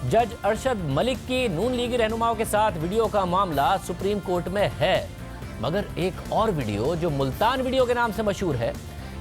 जज अरशद मलिक की नून लीगी रहनुमाओं के साथ वीडियो का मामला सुप्रीम कोर्ट में है, मगर एक और वीडियो जो मुल्तान वीडियो के नाम से मशहूर है,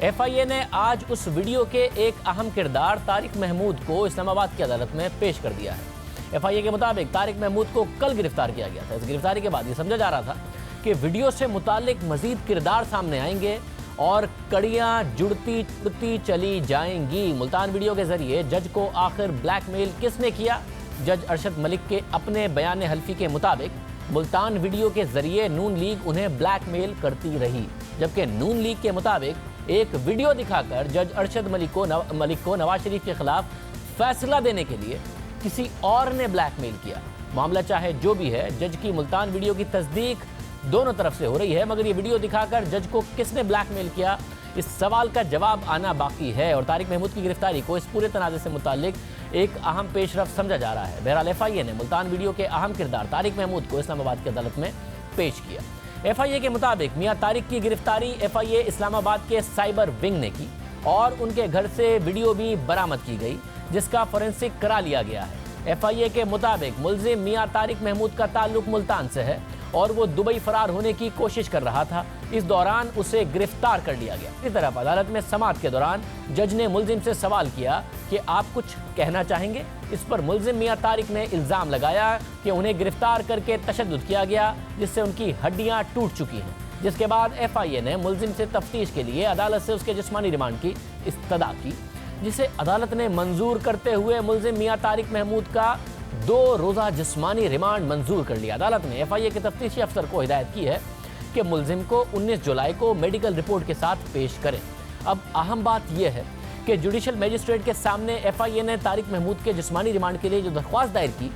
FIA ने आज उस वीडियो के एक अहम किरदार तारिक महमूद को इस्लामाबाद की अदालत में पेश कर दिया है। FIA के मुताबिक तारिक महमूद को कल गिरफ्तार किया गया था। इस गिरफ्तारी के बाद ये समझा जा रहा था कि वीडियो से मुतालिक मजीद किरदार सामने आएंगे और कड़ियाँ जुड़ती चली जाएंगी। मुल्तान वीडियो के जरिए जज को आखिर ब्लैकमेल किसने किया? जज अरशद मलिक के अपने बयान हल्फी के मुताबिक मुल्तान वीडियो के जरिए नून लीग उन्हें ब्लैकमेल करती रही, जबकि नून लीग के मुताबिक एक वीडियो दिखाकर जज अरशद मलिक को नवाज शरीफ के खिलाफ फैसला देने के लिए किसी और ने ब्लैकमेल किया। मामला चाहे जो भी है, जज की मुल्तान वीडियो की तस्दीक दोनों तरफ से हो रही है, मगर ये वीडियो दिखाकर जज को किसने ब्लैकमेल किया, इस सवाल का जवाब आना बाकी है और तारिक महमूद की गिरफ्तारी को इस पूरे तनाज़े से मुतालिक एक अहम पेशरफ समझा जा रहा है। बहरहाल FIA ने मुल्तान वीडियो के अहम किरदार तारिक महमूद को इस्लामाबाद की अदालत में पेश किया। FIA के मुताबिक मियां तारिक की गिरफ्तारी FIA इस्लामाबाद के साइबर विंग ने की और उनके घर से वीडियो भी बरामद की गई, जिसका फोरेंसिक करा लिया गया है। FIA के मुताबिक मुल्जिम मियां तारिक महमूद का ताल्लुक मुल्तान से है और वो दुबई फरार होने की कोशिश कर रहा था। इस दौरान उसे गिरफ्तार कर लिया गया। इस तरफ अदालत में समाअत के दौरान जज ने मुल्जिम से सवाल किया कि आप कुछ कहना चाहेंगे। इस पर मुल्जिम मियां तारिक ने इल्ज़ाम लगाया कि उन्हें गिरफ्तार करके तशद्दुद किया गया, जिससे उनकी हड्डियां टूट चुकी हैं। जिसके बाद FIA ने मुल्जिम से तफ्तीश के लिए अदालत से उसके जिस्मानी रिमांड की इस्तदा की, जिसे अदालत ने मंजूर करते हुए मुल्जिम मियां तारिक महमूद का 2 रोज़ा जिस्मानी रिमांड मंजूर कर लिया। अदालत ने FIA के तफ्तीशी अफसर को हिदायत की है कि मुल्जिम को 19 जुलाई को मेडिकल रिपोर्ट के साथ पेश करें। अब अहम बात यह है कि जुडिशल मजिस्ट्रेट के सामने FIA ने तारिक महमूद के जिस्मानी रिमांड के लिए जो दरख्वास्त दायर की,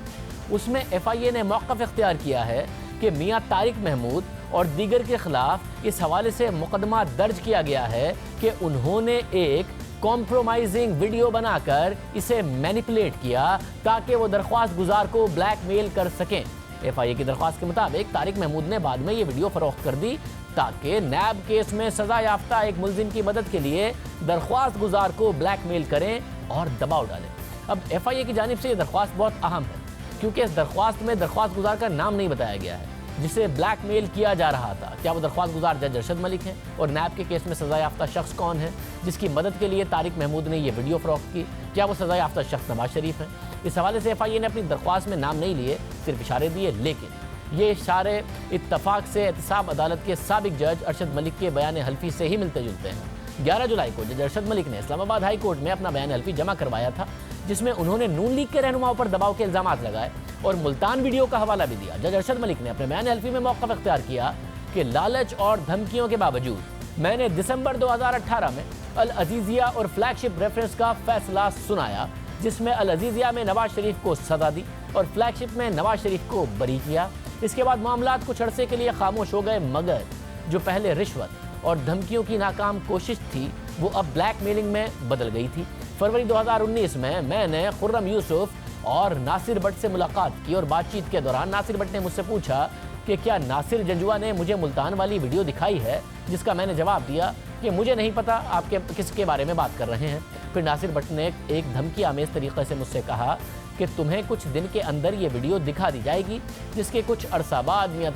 उसमें FIA ने मौक़िफ़ इख्तियार किया है कि मियां तारिक महमूद और दीगर के खिलाफ इस हवाले से मुकदमा दर्ज किया गया है कि उन्होंने एक कॉम्प्रोमाइजिंग वीडियो बनाकर इसे मैनिपुलेट किया ताकि वो दरख्वास्त गुजार को ब्लैकमेल कर सकें। FIA की दरख्वास्त के मुताबिक तारिक महमूद ने बाद में ये वीडियो फरोख्त कर दी ताकि नैब केस में सजा याफ्ता एक मुल्जिम की मदद के लिए दरख्वास्त गुजार को ब्लैकमेल करें और दबाव डालें। अब FIA की जानिब से ये दरख्वास्त बहुत अहम है, क्योंकि इस दरख्वास्त में दरख्वास्त गुजार का नाम नहीं बताया गया है जिसे ब्लैकमेल किया जा रहा था। क्या वो दरख्वास्त गुजार जज अरशद मलिक हैं और नैब के केस में सजा याफ्ता शख्स कौन है जिसकी मदद के लिए तारिक महमूद ने ये वीडियो फरोख्त की? क्या वो सजा याफ्ता शख्स नवाज शरीफ है? इस हवाले से FIA ने अपनी दरख्वास्त में नाम नहीं लिए, सिर्फ इशारे दिए, लेकिन ये इशारे इत्तफाक से एहतसाब अदालत के साबिक जज अरशद मलिक के बयान हल्फी से ही मिलते जुलते हैं। 11 जुलाई को जज अरशद मलिक ने इस्लामाबाद हाई कोर्ट में अपना बयान हल्फी जमा करवाया था, जिसमें उन्होंने नून लीग के रहनुमाओं पर दबाव के इल्जाम लगाए और मुल्तान वीडियो का हवाला भी दिया। जज अरशद मलिक ने अपने बयान हल्फी में मौक़िफ़ इख्तियार किया कि लालच और धमकियों के बावजूद मैंने दिसंबर 2018 में अल अजीज़िया और फ्लैगशिप रेफरेंस का फैसला सुनाया, जिसमें अल अजीज़िया में नवाज शरीफ को सज़ा दी और फ्लैगशिप में नवाज शरीफ को बरी किया। इसके बाद मामलात कुछ अरसे के लिए खामोश हो गए, मगर जो पहले रिश्वत और धमकियों की नाकाम कोशिश थी वो अब ब्लैकमेलिंग में बदल गई थी। फरवरी 2019 में मैंने खुर्रम यूसुफ और नासिर भट्ट से मुलाकात की और बातचीत के दौरान नासिर भट्ट ने मुझसे पूछा कि क्या नासिर जंजुआ ने मुझे मुल्तान वाली वीडियो दिखाई है, जिसका मैंने जवाब दिया कि मुझे नहीं पता आप किसके बारे में बात कर रहे हैं। फिर नासिर भट्ट ने एक धमकी आमेज़ तरीक़े से मुझसे कहा कि तुम्हें कुछ दिन के अंदर ये वीडियो दिखा दी जाएगी, जिसके कुछ अरसा बाद मियां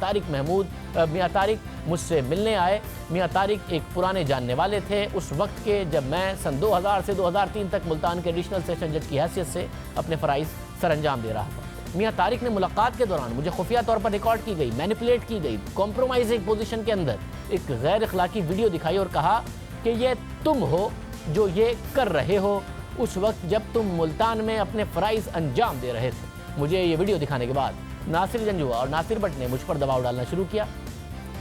तारिक मुझसे मिलने आए। मियां तारिक एक पुराने जानने वाले थे उस वक्त के, जब मैं सन 2000 से 2003 तक मुल्तान के एडिशनल सेशन जज की हैसियत से अपने फ़राइज़ सर अंजाम दे रहा था। मियां तारिक ने मुलाकात के दौरान मुझे खुफिया तौर पर रिकॉर्ड की गई, मैनिपुलेट की गई, कॉम्प्रोमाइजिंग पोजीशन के अंदर एक गैर अखलाकी वीडियो दिखाई और कहा कि ये तुम हो जो ये कर रहे हो उस वक्त जब तुम मुल्तान में अपने फ़राइज़ अंजाम दे रहे थे। मुझे ये वीडियो दिखाने के बाद नासिर जंजुआ और नासिर भट्ट ने मुझ पर दबाव डालना शुरू किया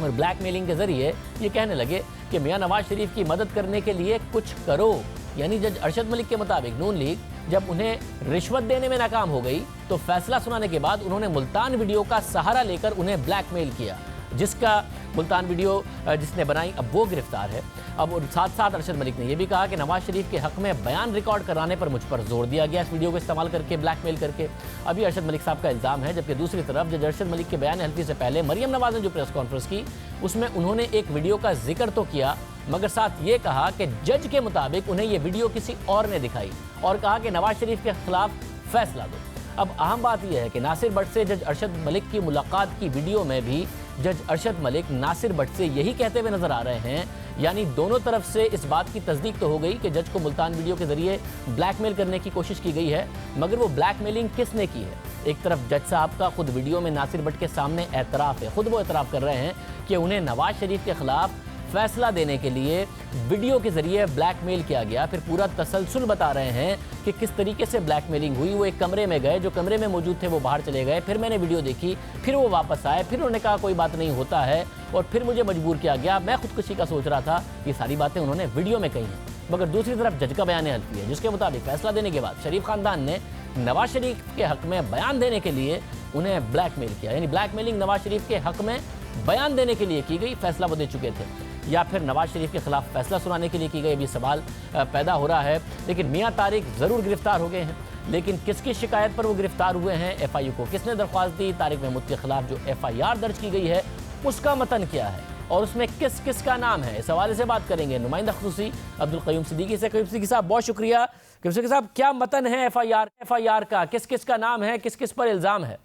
और ब्लैकमेलिंग के ज़रिए ये कहने लगे कि मियां नवाज शरीफ की मदद करने के लिए कुछ करो। यानी जज अरशद मलिक के मुताबिक नून लीग जब उन्हें रिश्वत देने में नाकाम हो गई तो फैसला सुनाने के बाद उन्होंने मुल्तान वीडियो का सहारा लेकर उन्हें ब्लैकमेल किया, जिसका मुल्तान वीडियो जिसने बनाई अब वो गिरफ्तार है। अब साथ साथ अरशद मलिक ने यह भी कहा कि नवाज शरीफ के हक़ में बयान रिकॉर्ड कराने पर मुझ पर जोर दिया गया, इस वीडियो को इस्तेमाल करके ब्लैकमेल करके। अभी अरशद मलिक साहब का इल्ज़ाम है, जबकि दूसरी तरफ जज अरशद मलिक के बयान हल्फी से पहले मरियम नवाज ने जो प्रेस कॉन्फ्रेंस की उसमें उन्होंने एक वीडियो का जिक्र तो किया, मगर साथ ये कहा कि जज के मुताबिक उन्हें ये वीडियो किसी और ने दिखाई और कहा कि नवाज शरीफ के खिलाफ फैसला दो। अब अहम बात यह है कि नासिर भट्ट से जज अरशद मलिक की मुलाकात की वीडियो में भी जज अरशद मलिक नासिर भट्ट से यही कहते हुए नजर आ रहे हैं, यानी दोनों तरफ से इस बात की तस्दीक तो हो गई कि जज को मुल्तान वीडियो के जरिए ब्लैकमेल करने की कोशिश की गई है, मगर वो ब्लैकमेलिंग किसने की है? एक तरफ जज साहब का खुद वीडियो में नासिर भट्ट के सामने एतराफ़ है, खुद वो एतराफ़ कर रहे हैं कि उन्हें नवाज शरीफ के खिलाफ फैसला देने के लिए वीडियो के जरिए ब्लैकमेल किया गया। फिर पूरा तसलसल बता रहे हैं कि किस तरीके से ब्लैकमेलिंग हुई। वो एक कमरे में गए, जो कमरे में मौजूद थे वो बाहर चले गए, फिर मैंने वीडियो देखी, फिर वो वापस आए, फिर उन्होंने कहा कोई बात नहीं होता है, और फिर मुझे मजबूर किया गया, मैं खुदकुशी का सोच रहा था। ये सारी बातें उन्होंने वीडियो में कही हैं। मगर दूसरी तरफ जज का बयान हल्फी है, जिसके मुताबिक फैसला देने के बाद शरीफ खानदान ने नवाज शरीफ के हक में बयान देने के लिए उन्हें ब्लैकमेल किया, यानी ब्लैकमेलिंग नवाज शरीफ के हक में बयान देने के लिए की गई। फैसला वो दे चुके थे, या फिर नवाज शरीफ के खिलाफ फैसला सुनाने के लिए की गई, अभी सवाल पैदा हो रहा है। लेकिन मियां तारिक ज़रूर गिरफ्तार हो गए हैं, लेकिन किसकी शिकायत पर वो गिरफ्तार हुए हैं, एफआईयू को किसने दरख्वास्त दी, तारिक महमूद के खिलाफ जो एफआईआर दर्ज की गई है उसका मतन क्या है, और उसमें किस किस का नाम है, इस हवाले से बात करेंगे नुमाइंदा ख़ुसूसी अब्दुल क़य्यूम सिद्दीकी से। क़य्यूम सिद्दीकी साहब बहुत शुक्रिया। क़य्यूम सिद्दीकी साहब, क्या मतन है एफआईआर का, किस किस का नाम है, किस किस पर इल्ज़ाम है?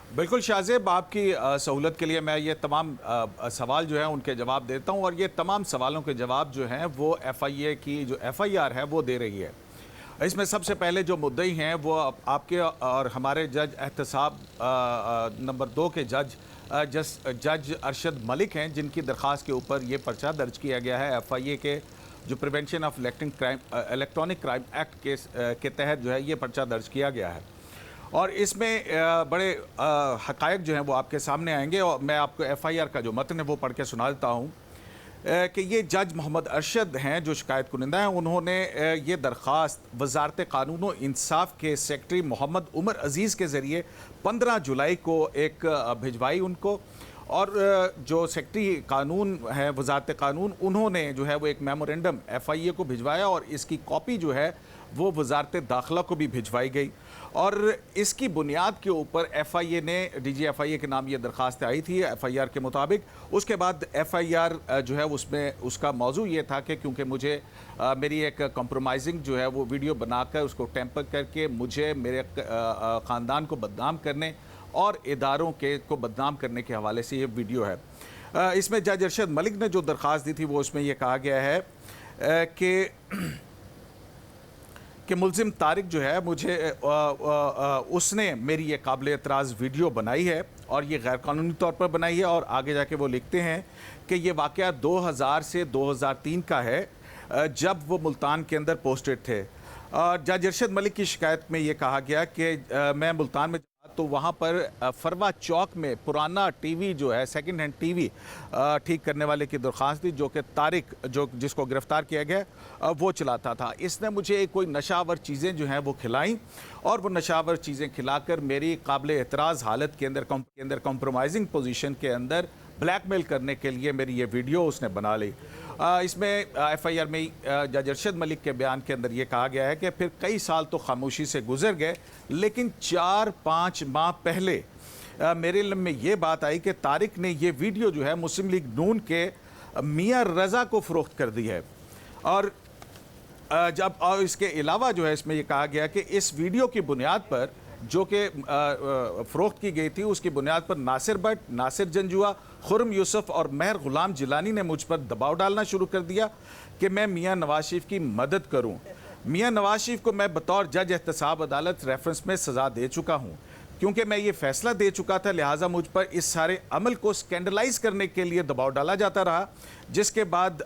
बिल्कुल शाहजेब, आपकी सहूलत के लिए मैं ये तमाम सवाल जो है उनके जवाब देता हूँ, और ये तमाम सवालों के जवाब जो हैं वो एफआईए की जो एफआईआर है वो दे रही है। इसमें सबसे पहले जो मुद्दई हैं वो आपके और हमारे जज एहतसाब नंबर 2 के जज अरशद मलिक हैं, जिनकी दरख्वास्त के ऊपर ये पर्चा दर्ज किया गया है। एफआईए के जो prevention of electronic crime act के तहत जो है ये पर्चा दर्ज किया गया है, और इसमें बड़े हक़ायक़ जो हैं वो आपके सामने आएंगे। और मैं आपको एफआईआर का जो मतन है वो पढ़ के सुना देता हूँ कि ये जज मोहम्मद अरशद हैं जो शिकायत कुनिंदा हैं। उन्होंने ये दरख्वास्त वज़ारत क़ानून व इंसाफ के सेक्रेटरी मोहम्मद उमर अज़ीज़ के ज़रिए 15 जुलाई को एक भिजवाई उनको, और जो सेक्रेटरी कानून है वज़ारत क़ानून, उन्होंने जो है वो एक मेमोरेंडम एफआईए को भिजवाया, और इसकी कॉपी जो है वो वज़ारत दाखिला को भी भिजवाई गई, और इसकी बुनियाद के ऊपर एफआईए ने डीजी एफआईए के नाम ये दरख्वास्त आई थी एफआईआर के मुताबिक। उसके बाद एफआईआर जो है उसमें उसका मौजू ये था कि क्योंकि मुझे मेरी एक कंप्रोमाइजिंग जो है वो वीडियो बनाकर उसको टेम्पर करके मुझे मेरे ख़ानदान को बदनाम करने और इदारों के को बदनाम करने के हवाले से ये वीडियो है। इसमें जज अरशद मलिक ने जो दरख्वास्त दी थी वो उसमें ये कहा गया है कि मुलजिम तारिक जो है मुझे उसने मेरी ये काबिल एतराज़ वीडियो बनाई है, और ये गैर कानूनी तौर पर बनाई है। और आगे जाके वो लिखते हैं कि ये वाक़या 2000 से 2003 का है, जब वो मुल्तान के अंदर पोस्टेड थे। जज अरशद मलिक की शिकायत में ये कहा गया कि मैं मुल्तान में तो वहाँ पर फरवा चौक में पुराना टीवी जो है सेकंड हैंड टीवी ठीक करने वाले की दरख्वास्त दी, जो कि तारिक जिसको गिरफ़्तार किया गया वो चलाता था। इसने मुझे कोई नशावर चीज़ें जो हैं वो खिलाई, और वो नशावर चीज़ें खिलाकर मेरी काबिल एतराज़ हालत के अंदर कॉम्प्रोमाइजिंग पोजीशन के अंदर ब्लैकमेल करने के लिए मेरी ये वीडियो उसने बना ली। इसमें एफआईआर में जज अरशद मलिक के बयान के अंदर ये कहा गया है कि फिर कई साल तो खामोशी से गुजर गए, लेकिन 4-5 माह पहले मेरे इल्म में ये बात आई कि तारिक ने ये वीडियो जो है मुस्लिम लीग नून के मियां रज़ा को फ़रोख्त कर दी है। और इसके अलावा जो है इसमें ये कहा गया कि इस वीडियो की बुनियाद पर जो कि फ़रोख्त की गई थी, उसकी बुनियाद पर नासिर भट्ट, नासिर जंजुआ, खुर्रम यूसुफ और महर गुलाम जिलानी ने मुझ पर दबाव डालना शुरू कर दिया कि मैं मियां नवाज शरीफ की मदद करूं। मियां नवाज शरीफ को मैं बतौर जज एहतसाब अदालत रेफरेंस में सज़ा दे चुका हूं, क्योंकि मैं ये फैसला दे चुका था, लिहाजा मुझ पर इस सारे अमल को स्कैंडलाइज करने के लिए दबाव डाला जाता रहा। जिसके बाद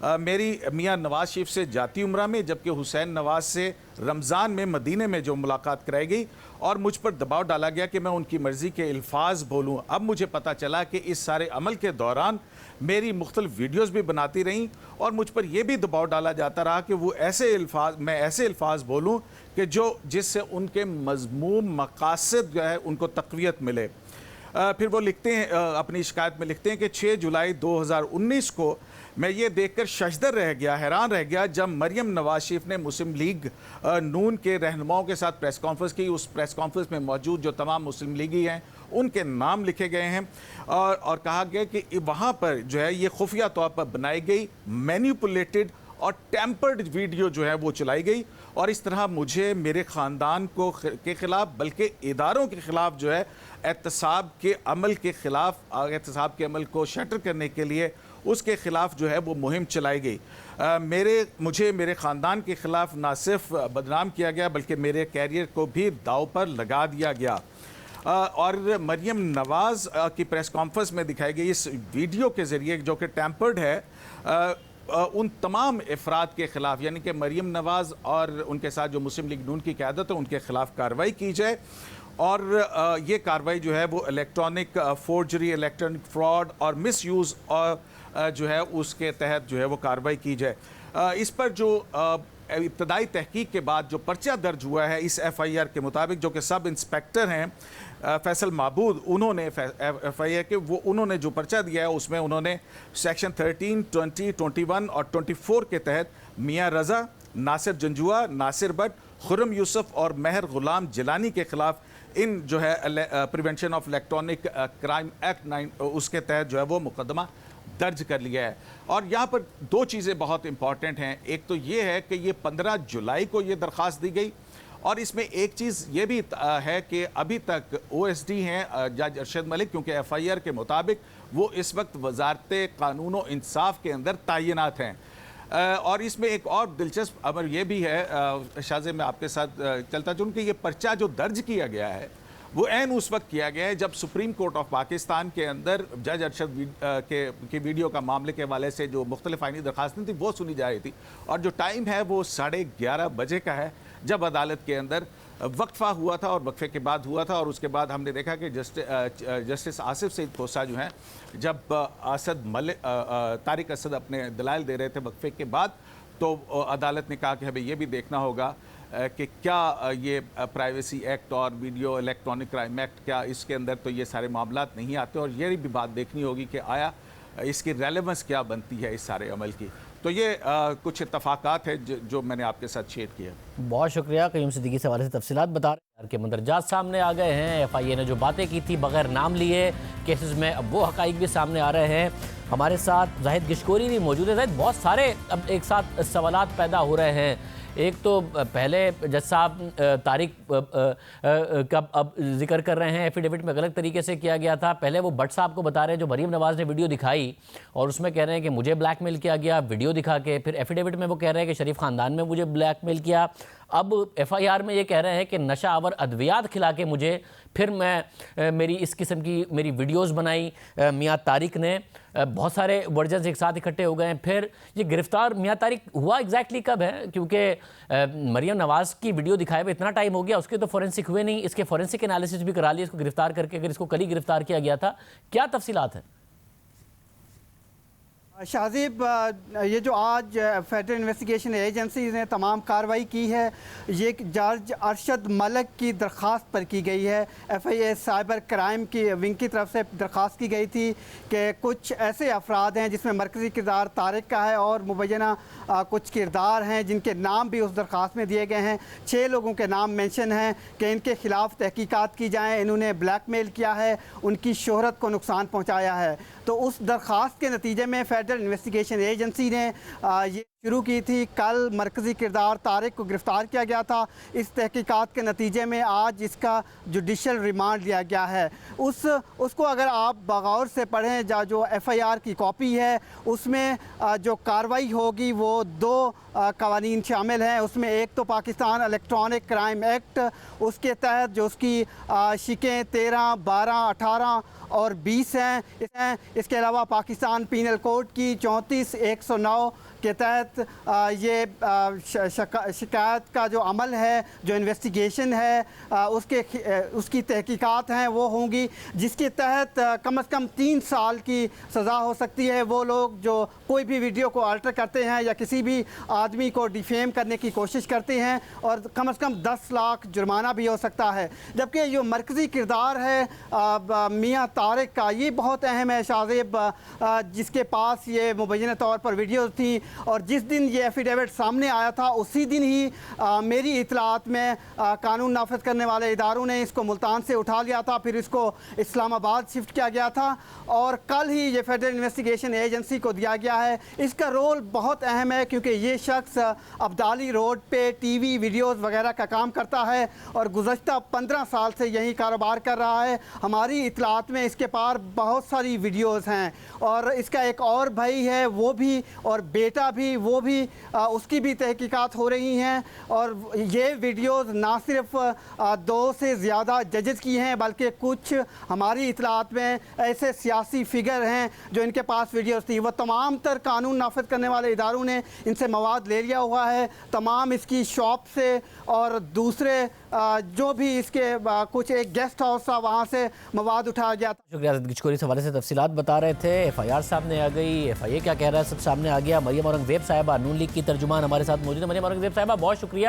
मेरी मियां नवाज शरीफ से जाती उम्रा में, जबकि हुसैन नवाज से रमज़ान में मदीने में जो मुलाकात कराई गई, और मुझ पर दबाव डाला गया कि मैं उनकी मर्ज़ी के अल्फाज बोलूँ। अब मुझे पता चला कि इस सारे अमल के दौरान मेरी मुख्तलिफ वीडियोस भी बनाती रहीं, और मुझ पर यह भी दबाव डाला जाता रहा कि वो मैं ऐसे अल्फाज बोलूँ कि जिससे उनके मज़मूम मकासद जो है उनको तक़वियत मिले। फिर वो लिखते हैं अपनी शिकायत में लिखते हैं कि 6 जुलाई 2019 को मैं ये देखकर शशदर रह गया, हैरान रह गया, जब मरियम नवाज शरीफ ने मुस्लिम लीग नून के रहनुमाओं के साथ प्रेस कॉन्फ्रेंस की। उस प्रेस कॉन्फ्रेंस में मौजूद जो तमाम मुस्लिम लीगी हैं उनके नाम लिखे गए हैं, और कहा गया कि वहाँ पर जो है ये खुफिया तौर पर बनाई गई मैनिपुलेटेड اور ٹیمپرڈ ویڈیو جو ہے وہ چلائی گئی، اور اس طرح مجھے میرے خاندان کے خلاف بلکہ اداروں کے خلاف جو ہے احتساب کے عمل کے خلاف، احتساب کے عمل کو شٹر کرنے کے لیے اس کے خلاف جو ہے وہ مہم چلائی گئی۔ مجھے میرے خاندان کے خلاف نہ صرف بدنام کیا گیا بلکہ میرے کیریئر کو بھی داؤ پر لگا دیا گیا۔ اور مریم نواز کی پریس کانفرنس میں دکھائی گئی اس ویڈیو کے ذریعے جو کہ ٹیمپرڈ ہے، ان تمام افراد کے خلاف، یعنی کہ مریم نواز اور ان کے ساتھ جو مسلم لیگ نون کی قیادت ہے ان کے خلاف کارروائی کی جائے، اور یہ کارروائی جو ہے وہ الیکٹرانک فورجری، الیکٹرانک فراڈ اور مس یوز جو ہے اس کے تحت جو ہے وہ کارروائی کی جائے۔ اس پر جو ابتدائی تحقیق کے بعد جو پرچہ درج ہوا ہے اس ایف آئی آر کے مطابق، جو کہ سب انسپیکٹر ہیں فیصل معبود، انہوں نے ایف آئی آر کے انہوں نے جو پرچہ دیا ہے اس میں انہوں نے سیکشن 13، 20، 21 اور 24 کے تحت میاں رضا، ناصر جنجوعہ، ناصر بٹ، خرم یوسف اور مہر غلام جیلانی کے خلاف ان جو ہے prevention of electronic crime act اس کے تحت جو ہے وہ مقدمہ درج کر لیا ہے۔ اور یہاں پر دو چیزیں بہت امپورٹنٹ ہیں۔ ایک تو یہ ہے کہ یہ 15 جولائی کو یہ درخواست دی گئی، اور اس میں ایک چیز یہ بھی ہے کہ ابھی تک او ایس ڈی ہیں جج ارشد ملک، کیونکہ ایف آئی آر کے مطابق وہ اس وقت وزارت قانون و انصاف کے اندر تعینات ہیں۔ اور اس میں ایک اور دلچسپ امر یہ بھی ہے، شاہزے میں آپ کے ساتھ چلتا چلوں، کہ یہ پرچہ جو درج کیا گیا ہے وہ عین اس وقت کیا گیا ہے جب سپریم کورٹ آف پاکستان کے اندر جج ارشد کی ویڈیو کا معاملے کے حوالے سے جو مختلف آئینی درخواستیں تھیں وہ سنی جا رہی تھی، اور جو ٹائم ہے وہ 11:30 بجے کا ہے جب عدالت کے اندر وقفہ ہوا تھا، اور وقفے کے بعد ہوا تھا، اور اس کے بعد ہم نے دیکھا کہ جسٹس آصف سعید کھوسہ جو ہیں جب طارق اسد اپنے دلائل دے رہے تھے وقفے کے بعد، تو عدالت نے کہا کہ ہمیں یہ بھی دیکھنا ہوگا کہ کیا یہ پرائیویسی ایکٹ اور ویڈیو الیکٹرانک کرائم ایکٹ، کیا اس کے اندر تو یہ سارے معاملات نہیں آتے، اور یہ بھی بات دیکھنی ہوگی کہ آیا اس کی ریلیونس کیا بنتی ہے اس سارے عمل کی۔ تو یہ کچھ اتفاقات ہیں جو میں نے آپ کے ساتھ شیئر کیا۔ بہت شکریہ قیوم صدیقی سے حوالے سے تفصیلات بتا رہے ہیں کہ مندرجات سامنے آ گئے ہیں۔ ایف آئی اے نے جو باتیں کی تھی بغیر نام لیے کیسز میں، اب وہ حقائق بھی سامنے آ رہے ہیں۔ ہمارے ساتھ زاہد گشکوری بھی موجود ہے۔ زاہد، بہت سارے اب ایک ساتھ سوالات پیدا ہو رہے ہیں۔ ایک تو پہلے جج صاحب طارق کا اب ذکر کر رہے ہیں ایفیڈیوٹ میں غلط طریقے سے کیا گیا تھا۔ پہلے وہ بٹ صاحب کو بتا رہے ہیں جو مریم نواز نے ویڈیو دکھائی، اور اس میں کہہ رہے ہیں کہ مجھے بلیک میل کیا گیا ویڈیو دکھا کے۔ پھر ایفیڈیوٹ میں وہ کہہ رہے ہیں کہ شریف خاندان میں مجھے بلیک میل کیا۔ اب ایف آئی آر میں یہ کہہ رہے ہیں کہ نشہ آور ادویات کھلا کے مجھے، پھر میری اس قسم کی میری ویڈیوز بنائی میاں طارق نے۔ بہت سارے ورجنز ایک ساتھ اکٹھے ہو گئے ہیں۔ پھر یہ گرفتار میاں طارق ہوا ایگزیکٹلی کب ہے؟ کیونکہ مریم نواز کی ویڈیو دکھائے ہوئے اتنا ٹائم ہو گیا، اس کے تو فورنسک ہوئے نہیں، اس کے فورنسک انالیسس بھی کرا لیے اس کو گرفتار کر کے، اگر اس کو کل ہی گرفتار کیا گیا تھا۔ کیا تفصیلات ہیں؟ شاہزیب، یہ جو آج فیڈرل انویسٹیگیشن ایجنسیز نے تمام کارروائی کی ہے، یہ جج ارشد ملک کی درخواست پر کی گئی ہے۔ F I A cyber crime کی ونگ کی طرف سے درخواست کی گئی تھی کہ کچھ ایسے افراد ہیں جس میں مرکزی کردار طارق کا ہے، اور مبینہ کچھ کردار ہیں جن کے نام بھی اس درخواست میں دیے گئے ہیں۔ 6 لوگوں کے نام مینشن ہیں کہ ان کے خلاف تحقیقات کی جائیں، انہوں نے بلیک میل کیا ہے، ان کی شہرت کو نقصان پہنچایا ہے۔ تو اس درخواست کے نتیجے میں فیڈرل انویسٹیگیشن ایجنسی نے یہ شروع کی تھی۔ کل مرکزی کردار طارق کو گرفتار کیا گیا تھا۔ اس تحقیقات کے نتیجے میں آج اس کا جوڈیشل ریمانڈ لیا گیا ہے۔ اس کو اگر آپ بغور سے پڑھیں، جو ایف آئی آر کی کاپی ہے، اس میں جو کارروائی ہوگی وہ 2 قوانین شامل ہیں۔ اس میں ایک تو پاکستان الیکٹرانک کرائم ایکٹ، اس کے تحت جو اس کی شکیں 13، 12، 18 اور 20 ہیں۔ اس کے علاوہ پاکستان پینل کوڈ کی 34، 109 کے تحت یہ شکایت کا جو عمل ہے، جو انویسٹیگیشن ہے، اس کی تحقیقات ہیں وہ ہوں گی، جس کے تحت کم از کم 3 سال کی سزا ہو سکتی ہے۔ وہ لوگ جو کوئی بھی ویڈیو کو آلٹر کرتے ہیں یا کسی بھی آدمی کو ڈیفیم کرنے کی کوشش کرتے ہیں، اور کم از کم 10 لاکھ جرمانہ بھی ہو سکتا ہے۔ جبکہ جو مرکزی کردار ہے میاں طارق کا، یہ بہت اہم ہے شاہزیب، جس کے پاس یہ مبینہ طور پر ویڈیوز تھیں اور جس دن یہ ایفیڈیوٹ سامنے آیا تھا اسی دن ہی میری اطلاعات میں قانون نافذ کرنے والے اداروں نے اس کو ملتان سے اٹھا لیا تھا، پھر اس کو اسلام آباد شفٹ کیا گیا تھا اور کل ہی یہ فیڈرل انویسٹیگیشن ایجنسی کو دیا گیا ہے۔ اس کا رول بہت اہم ہے کیونکہ یہ شخص عبدالی روڈ پہ ٹی وی ویڈیوز وغیرہ کا کام کرتا ہے اور گزشتہ 15 سال سے یہی کاروبار کر رہا ہے۔ ہماری اطلاعات میں اس کے پاس بہت ساری ویڈیوز ہیں اور اس کا ایک اور بھائی ہے وہ بھی اور بیٹا بھی، وہ بھی اس کی بھی تحقیقات ہو رہی ہیں اور یہ ویڈیوز نہ صرف 2 سے زیادہ ججز کی ہیں بلکہ کچھ ہماری اطلاعات میں ایسے سیاسی فگر ہیں جو ان کے پاس ویڈیوز تھی۔ وہ تمام تر قانون نافذ کرنے والے اداروں نے ان سے مواد لے لیا ہوا ہے، تمام اس کی شاپ سے اور دوسرے جو بھی اس کے کچھ ایک گیسٹ ہاؤس تھا وہاں سے مواد اٹھایا گیا تھا۔ شکریہ عزت گچکوری، اس حوالے سے تفصیلات بتا رہے تھے۔ ایف آئی آر سامنے آ گئی، ایف آئی اے کیا کہہ رہا ہے سب سامنے آ گیا۔ مریم اورنگزیب صاحبہ نون لیگ کی ترجمان ہمارے ساتھ موجود ہے۔ مریم اورنگزیب صاحبہ بہت شکریہ۔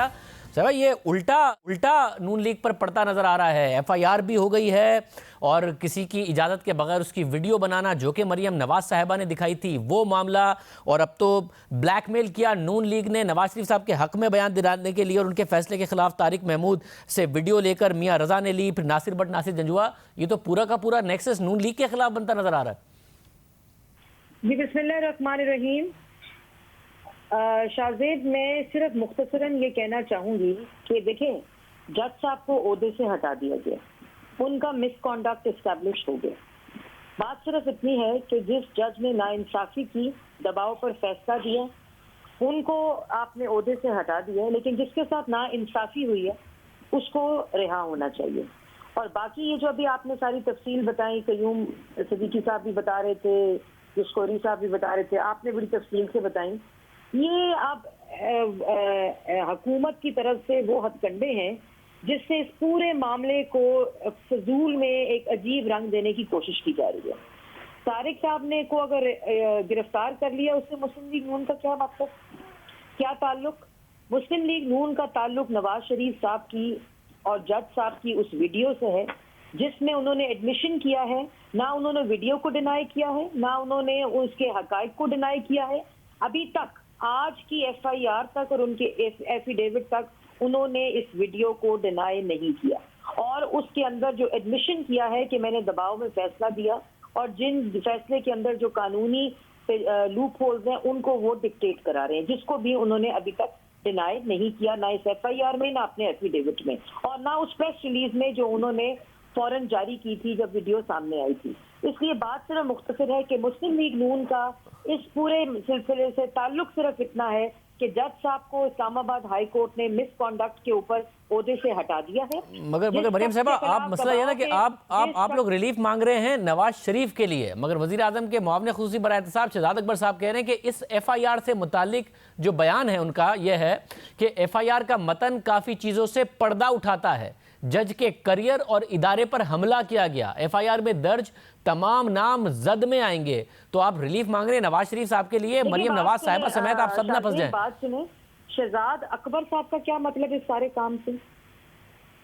صاحبہ یہ الٹا نون لیگ پر پڑتا نظر آ رہا ہے، ایف آئی آر بھی ہو گئی ہے اور کسی کی اجازت کے بغیر اس کی ویڈیو بنانا جو کہ مریم نواز صاحبہ نے دکھائی تھی وہ معاملہ، اور اب تو بلیک میل کیا نون لیگ نے نواز شریف صاحب کے حق میں بیان دلانے کے لیے اور ان کے فیصلے کے خلاف طارق محمود سے ویڈیو لے کر میاں رضا نے لی، پھر ناصر بٹ ناصر جنجوعہ، یہ تو پورا کا پورا نیکسس نون لیگ کے خلاف بنتا نظر آ رہا ہے۔ جی بسم اللہ الرحمن الرحیم۔ شاہزیب میں صرف مختصراً یہ کہنا چاہوں گی کہ دیکھیں جج صاحب کو عہدے سے ہٹا دیا گیا، ان کا مس کانڈکٹ اسٹیبلش ہو گیا۔ بات صرف اتنی ہے کہ جس جج نے ناانصافی کی، دباؤ پر فیصلہ دیا، ان کو آپ نے عہدے سے ہٹا دیا، لیکن جس کے ساتھ ناانصافی ہوئی ہے اس کو رہا ہونا چاہیے۔ اور باقی یہ جو ابھی آپ نے ساری تفصیل بتائی، قیوم صدیقی صاحب بھی بتا رہے تھے، گچکوری صاحب بھی بتا رہے تھے، آپ نے بڑی تفصیل سے بتائیں، یہ اب حکومت کی طرف سے وہ ہتھ کنڈے ہیں جس سے اس پورے معاملے کو فضول میں ایک عجیب رنگ دینے کی کوشش کی جا رہی ہے۔ طارق صاحب نے کو اگر گرفتار کر لیا، اس سے مسلم لیگ نون کا کیا مطلب، کیا تعلق؟ مسلم لیگ نون کا تعلق نواز شریف صاحب کی اور جج صاحب کی اس ویڈیو سے ہے جس میں انہوں نے ایڈمیشن کیا ہے، نہ انہوں نے ویڈیو کو ڈینائی کیا ہے، نہ انہوں نے اس کے حقائق کو ڈینائی کیا ہے۔ ابھی تک آج کی ایف آئی آر تک اور ان کے ایفیڈیوٹ تک انہوں نے اس ویڈیو کو ڈینائی نہیں کیا، اور اس کے اندر جو ایڈمیشن کیا ہے کہ میں نے دباؤ میں فیصلہ دیا اور جن فیصلے کے اندر جو قانونی لوپ ہولز ہیں ان کو وہ ڈکٹیٹ کرا رہے ہیں، جس کو بھی انہوں نے ابھی تک ڈینائی نہیں کیا، نہ اس ایف آئی آر میں، نہ اپنے ایفیڈیوٹ میں، اور نہ اس پریس ریلیز میں جو انہوں نے فوراً جاری کی تھی جب ویڈیو سامنے آئی تھی۔ اس لیے بات صرف مختصر ہے کہ مسلم لیگ نون کا اس پورے سلسلے سے تعلق صرف اتنا ہے کہ جج صاحب کو اسلام آباد ہائی کورٹ نے مس کانڈکٹ کے اوپر عہدے سے ہٹا دیا ہے۔ مگر مریم صاحبہ آپ مسئلہ یہ نا کہ آپ لوگ ریلیف مانگ رہے ہیں نواز شریف کے لیے، مگر وزیر اعظم کے معاون خصوصی برائے احتساب شہزاد اکبر صاحب کہہ رہے ہیں کہ اس ایف آئی آر سے متعلق جو بیان ہے ان کا یہ ہے کہ ایف آئی آر کا متن کافی چیزوں سے پردہ اٹھاتا ہے، جج کے کریئر اور ادارے پر حملہ کیا گیا، ایف آئی آر میں درج تمام نام زد میں آئیں گے، تو آپ ریلیف مانگ رہے ہیں نواز شریف صاحب کے لیے، مریم نواز صاحبہ سمیت آپ سب نہ پھنس جائیں۔ بات سنیں، شہزاد اکبر صاحب کا کیا مطلب اس سارے کام سے؟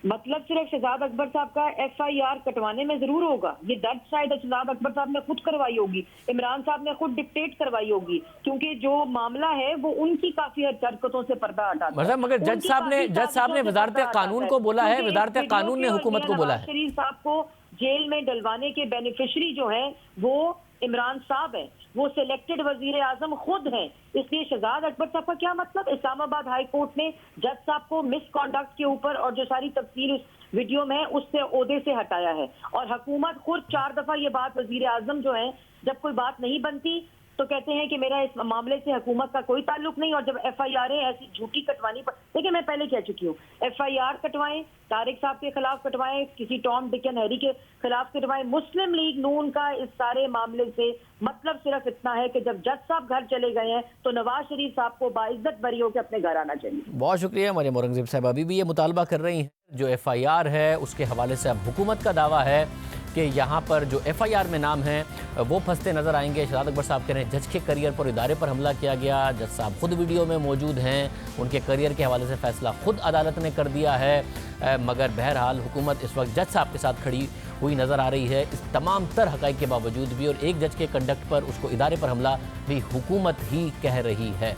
مطلب صرف شہزاد اکبر صاحب کا ایف آئی آر کٹوانے میں ضرور ہوگا، یہ درج شاید شہزاد اکبر صاحب نے خود کروائی ہوگی، عمران صاحب نے خود ڈکٹیٹ کروائی ہوگی، کیونکہ جو معاملہ ہے وہ ان کی کافی حرکتوں سے پردہ ہٹاتا ہے۔ مگر جج صاحب نے وزارت قانون کو بولا ہے، وزارت قانون نے حکومت کو بولا ہے۔ شریف صاحب کو جیل میں ڈلوانے کے بینیفیشری جو ہیں وہ عمران صاحب ہیں، وہ سلیکٹڈ وزیر اعظم خود ہیں، اس لیے شہزاد اکبر صاحب کا کیا مطلب؟ اسلام آباد ہائی کورٹ نے جج صاحب کو مس کانڈکٹ کے اوپر اور جو ساری تفصیل اس ویڈیو میں اس سے عہدے سے ہٹایا ہے، اور حکومت خود 4 دفعہ یہ بات، وزیر اعظم جو ہیں جب کوئی بات نہیں بنتی تو کہتے ہیں کہ میرا اس معاملے سے حکومت کا کوئی تعلق نہیں، اور جب ایف آئی آر ایسی جھوٹی کٹوانی پر، دیکھیں میں پہلے کہہ چکی ہوں، ایف آئی آر کٹوائیں، طارق صاحب کے خلاف کٹوائیں، کسی ٹام ڈک اینڈ ہیری کے خلاف کٹوائیں، مسلم لیگ نون کا اس سارے معاملے سے مطلب صرف اتنا ہے کہ جب جج صاحب گھر چلے گئے ہیں تو نواز شریف صاحب کو باعزت بری ہو کے اپنے گھر آنا چاہیے۔ بہت شکریہ مریم اورنگزیب صاحب، ابھی بھی یہ مطالبہ کر رہی ہیں جو ایف آئی آر ہے اس کے حوالے سے اب حکومت کا دعویٰ ہے کہ یہاں پر جو ایف آئی آر میں نام ہیں وہ پھنستے نظر آئیں گے۔ شہزاد اکبر صاحب کہہ رہے ہیں جج کے کریئر پر ادارے پر حملہ کیا گیا، جج صاحب خود ویڈیو میں موجود ہیں، ان کے کریئر کے حوالے سے فیصلہ خود عدالت نے کر دیا ہے، مگر بہرحال حکومت اس وقت جج صاحب کے ساتھ کھڑی हुई नजर आ रही है। इस तमाम तर हक़ाइक़ के बावजूद भी और एक जज के कंडक्ट पर उसको इदारे पर हमला भी हुकूमत ही कह रही है।